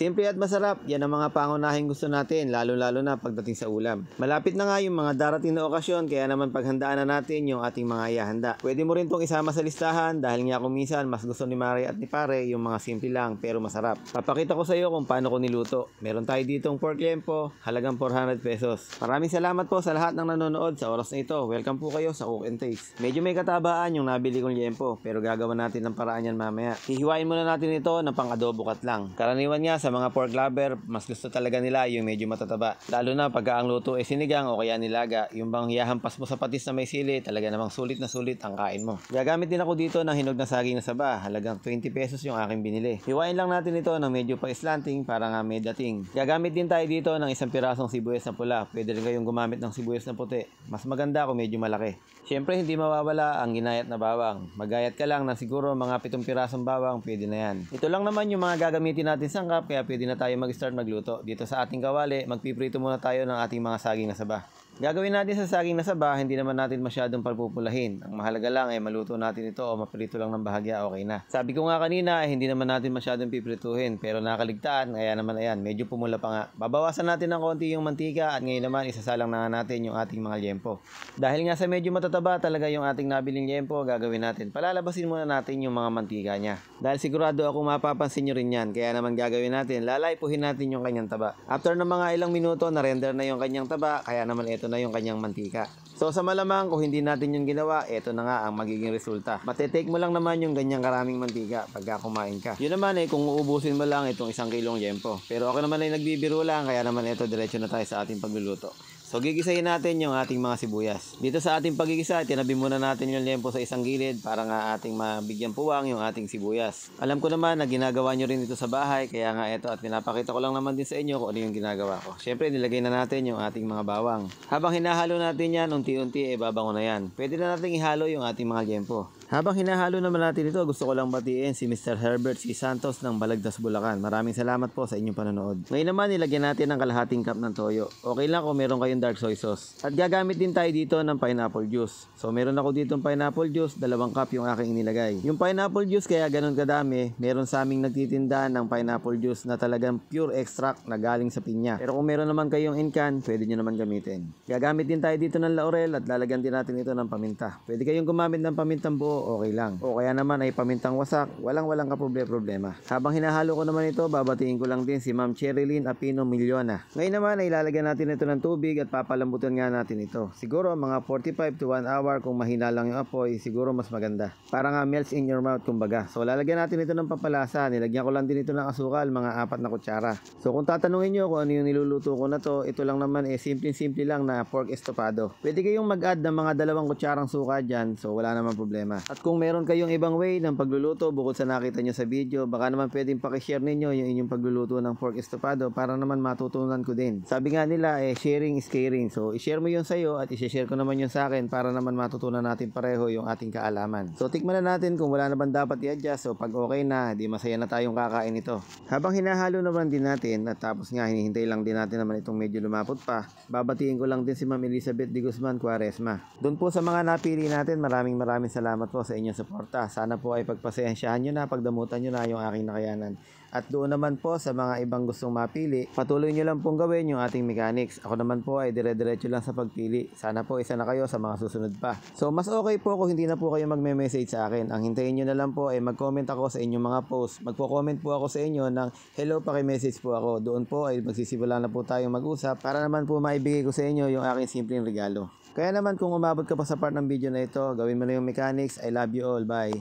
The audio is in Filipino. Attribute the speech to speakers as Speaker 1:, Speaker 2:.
Speaker 1: Simple at masarap, yan ang mga pangunahing gusto natin, lalo-lalo na pagdating sa ulam. Malapit na nga yung mga darating na okasyon, kaya naman paghandaan na natin yung ating mga ihahanda. Pwede mo rin itong isama sa listahan dahil nga kung minsan mas gusto ni Mari at ni Pare yung mga simple lang pero masarap. Papakita ko sa iyo kung paano ko niluto. Meron tayo ditong pork liempo, halagang 400 pesos. Maraming salamat po sa lahat ng nanonood sa oras na ito. Welcome po kayo sa Cook and Taste. Medyo may katabaan yung nabili kong liempo pero gagawa natin ng paraan yan mamaya. Hihiwain muna natin ito ng pang-adobo cut lang. Karaniwan nga sa mga pork lover, mas gusto talaga nila yung medyo matataba. Lalo na pagka ang luto ay sinigang o kaya nilaga, yung bang hiyahampas mo sa patis na may sili, talaga namang sulit na sulit ang kain mo. Gagamit din ako dito ng hinog na saging na saba, halagang 20 pesos yung aking binili. Hiwain lang natin ito ng medyo pa-slanting para nga may dating. Gagamit din tayo dito ng isang pirasong sibuyas na pula. Pwede rin kayong gumamit ng sibuyas na puti. Mas maganda kung medyo malaki. Siyempre hindi mawawala ang ginayat na bawang. Magayat ka lang na siguro mga 7 pirasong bawang, pwede na yan. Ito lang naman yung mga gagamitin natin sangkap, kaya pwede na tayo mag-start magluto. Dito sa ating kawali, magpiprito muna tayo ng ating mga saging na saba. Gagawin natin sa saging na saba, hindi naman natin masyadong pagpupulahin. Ang mahalaga lang ay maluto natin ito o maprito lang ng bahagya, okay na. Sabi ko nga kanina, hindi naman natin masyadong piprituhin, pero nakaligtaan, kaya naman ayan, medyo pumula pa nga. Babawasan natin ng konti yung mantika at ngayon naman isasalang na nga natin yung ating mga liempo. Dahil nga sa medyo matataba talaga yung ating nabiling liempo, gagawin natin. Palalabasin muna natin yung mga mantika niya. Dahil sigurado ako mapapansin nyo rin yan, kaya naman gagawin natin, lalaypuhin natin yung kanyang taba. After ng mga ilang minuto, na-render na yung kanyang taba, kaya naman ito na yung kanyang mantika. So sa malamang kung hindi natin yung ginawa, ito na nga ang magiging resulta. Matetake mo lang naman yung ganyang karaming mantika pagka kumain ka. Yun naman kung uubusin mo lang itong 1 kilong liempo. Pero ako naman ay nagbibiro lang, kaya naman ito diretso na tayo sa ating pagluluto. So gigisahin natin yung ating mga sibuyas. Dito sa ating pagigisa, tinabi muna natin yung liempo sa isang gilid para nga ating mabigyan puwang yung ating sibuyas. Alam ko naman na ginagawa nyo rin ito sa bahay, kaya nga ito at pinapakita ko lang naman din sa inyo kung ano yung ginagawa ko. Siyempre nilagay na natin yung ating mga bawang. Habang hinahalo natin yan, unti-unti babango na yan. Pwede na natin ihalo yung ating mga liempo. Habang hinahalo naman natin ito, gusto ko lang batiin si Mr. Herbert C. Santos ng Balagtas, Bulacan. Maraming salamat po sa inyong panonood. Ngayon naman, nilagyan natin ng kalahating cup ng toyo. Okay lang kung meron kayong dark soy sauce. At gagamit din tayo dito ng pineapple juice. So meron ako dito ng pineapple juice, 2 cup yung aking inilagay. Yung pineapple juice kaya ganun kadami, meron sa aming nagtitinda ng pineapple juice na talagang pure extract na galing sa pinya. Pero kung meron naman kayong in-can, pwede nyo naman gamitin. Gagamit din tayo dito ng laurel at lalagyan din natin ito ng paminta. Pwede kayong gumamit ng pamintang buo, okay lang. O kaya naman ay pamintang wasak, walang problema. Habang hinahalo ko naman ito, babatiin ko lang din si Ma'am Cherilyn Apino Miliona. Ngayon naman ay lalagyan natin ito ng tubig at papalambutan nga natin ito. Siguro mga 45 to 1 hour, kung mahina lang yung apoy, siguro mas maganda. Para nga melts in your mouth kumbaga. So lalagyan natin ito ng pampalasa. Nilagyan ko lang din ito ng asukal, mga 4 na kutsara. So kung tatanungin nyo kung ano yung niluluto ko na to, ito lang naman simple lang na pork estofado. Pwede kayong mag-add ng mga 2 kutsarang suka dyan, so wala naman problema. At kung meron kayong ibang way ng pagluluto bukod sa nakita nyo sa video, baka naman pwedeng pakishare ninyo yung inyong pagluluto ng pork estofado para naman matutunan ko din. Sabi nga nila sharing is caring. So i-share mo yun sa'yo at i-share ko naman yun sa akin para naman matutunan natin pareho yung ating kaalaman. So tikman na natin kung wala na bang dapat i-adjust. So pag okay na, di masaya na tayong kakain ito. Habang hinahalo naman din natin at tapos nga hinihintay lang din natin naman itong medyo lumapot pa, babatiin ko lang din si Ma'am Elizabeth de Guzman Cuaresma. Doon po sa mga napili natin, maraming salamat po sa inyong suporta. Sana po ay pagpasensyahan nyo na, pagdamutan nyo na yung aking nakayanan. At doon naman po sa mga ibang gustong mapili, patuloy nyo lang pong gawin yung ating mechanics. Ako naman po ay dire-diretso lang sa pagpili. Sana po isa na kayo sa mga susunod pa. So mas okay po kung hindi na po kayo magme-message sa akin. Ang hintayin nyo na lang po ay mag-comment ako sa inyong mga post. Magpo-comment po ako sa inyo ng hello, paki-message po ako. Doon po ay magsisimula na po tayong mag-usap para naman po maibigay ko sa inyo yung aking simpleng regalo. Kaya naman kung umabot ka pa sa part ng video na ito, gawin mo na yung mechanics. I love you all. Bye.